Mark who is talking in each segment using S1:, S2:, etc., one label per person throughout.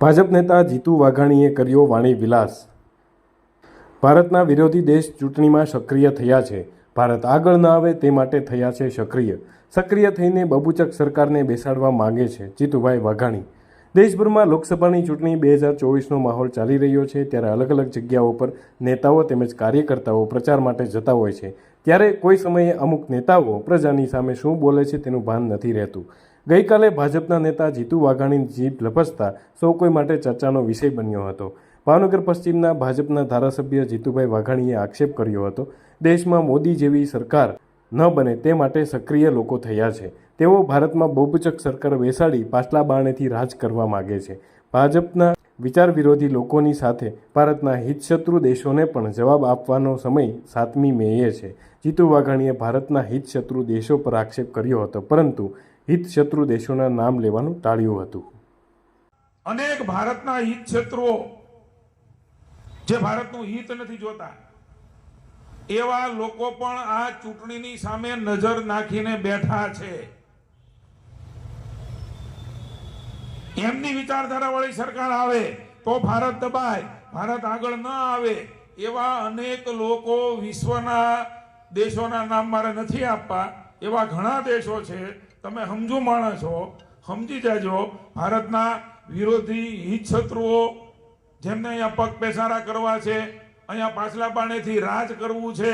S1: ભાજપ નેતા જીતુ વાઘાણીએ કર્યો વાણી વિલાસ। ભારતના વિરોધી દેશ ચૂંટણીમાં સક્રિય થયા છે। ભારત આગળ ન આવે તે માટે થયા છે સક્રિય થઈને બબૂચક સરકારને બેસાડવા માંગે છે જીતુભાઈ વાઘાણી। દેશભરમાં લોકસભાની ચૂંટણી 2024નો માહોલ ચાલી રહ્યો છે, ત્યારે અલગ અલગ જગ્યાઓ પર નેતાઓ તેમજ કાર્યકર્તાઓ પ્રચાર માટે જતા હોય છે, ત્યારે કોઈ સમયે અમુક નેતાઓ પ્રજાની સામે શું બોલે છે તેનું ભાન નથી રહેતું। ગઈકાલે ભાજપના નેતા જીતુ વાઘાણીની જીભ લપસતા સૌ કોઈ માટે ચર્ચાનો વિષય બન્યો હતો। ભાવનગર પશ્ચિમના ભાજપના ધારાસભ્ય જીતુભાઈ વાઘાણીએ આક્ષેપ કર્યો હતો, દેશમાં મોદી જેવી સરકાર ન બને તે માટે સક્રિય લોકો થયા છે। તેઓ ભારતમાં બહુચક સરકાર બેસાડી પાછલા બારણેથી રાજ કરવા માગે છે। ભાજપના વિચાર વિરોધી લોકોની સાથે ભારતના હિતશત્રુ દેશોને પણ જવાબ આપવાનો સમય 7મી મેએ છે। જીતુ વાઘાણીએ ભારતના હિતશત્રુ દેશો પર આક્ષેપ કર્યો હતો, પરંતુ હિતશત્રુ દેશોના નામ લેવાનું ટાળ્યું હતું।
S2: અનેક ભારતના હિતશત્રુઓ જે ભારતનું હિત નથી જોતા એવા લોકો પણ આ ચૂંટણીની સામે નજર નાખીને બેઠા છે। એમની વિચારધારા વાળી સરકાર આવે તો ભારત દબાય, ભારત આગળ ન આવે એવા અનેક લોકો વિશ્વના દેશોના નામ મારે નથી આપવા, એવા ઘણા દેશો છે। તમે સમજો માણસ છો, સમજી જાજો। ભારતના વિરોધી હિતશત્રુઓ જેમને અહીંયા પગ પેસારા કરવા છે, અહીંયા પાછલા બાણેથી રાજ કરવું છે,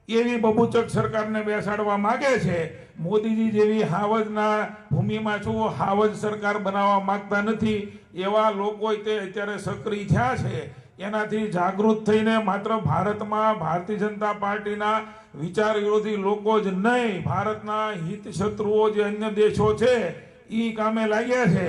S2: એવી બબૂચક સરકારને બેસાડવા માગે છે। મોદીજી જેવી હાવજના ભૂમિમાં છું હાવજ સરકાર બનાવવા માંગતા નથી, એવા લોકો તે અત્યારે સક્રિય થયા છે। એનાથી જાગૃત થઈને માત્ર ભારતમાં ભારતીય જનતા પાર્ટીના વિચાર વિરોધી લોકો જ નહીં, ભારતના હિતશત્રુઓ જે અન્ય દેશો છે એ કામે લાગ્યા છે।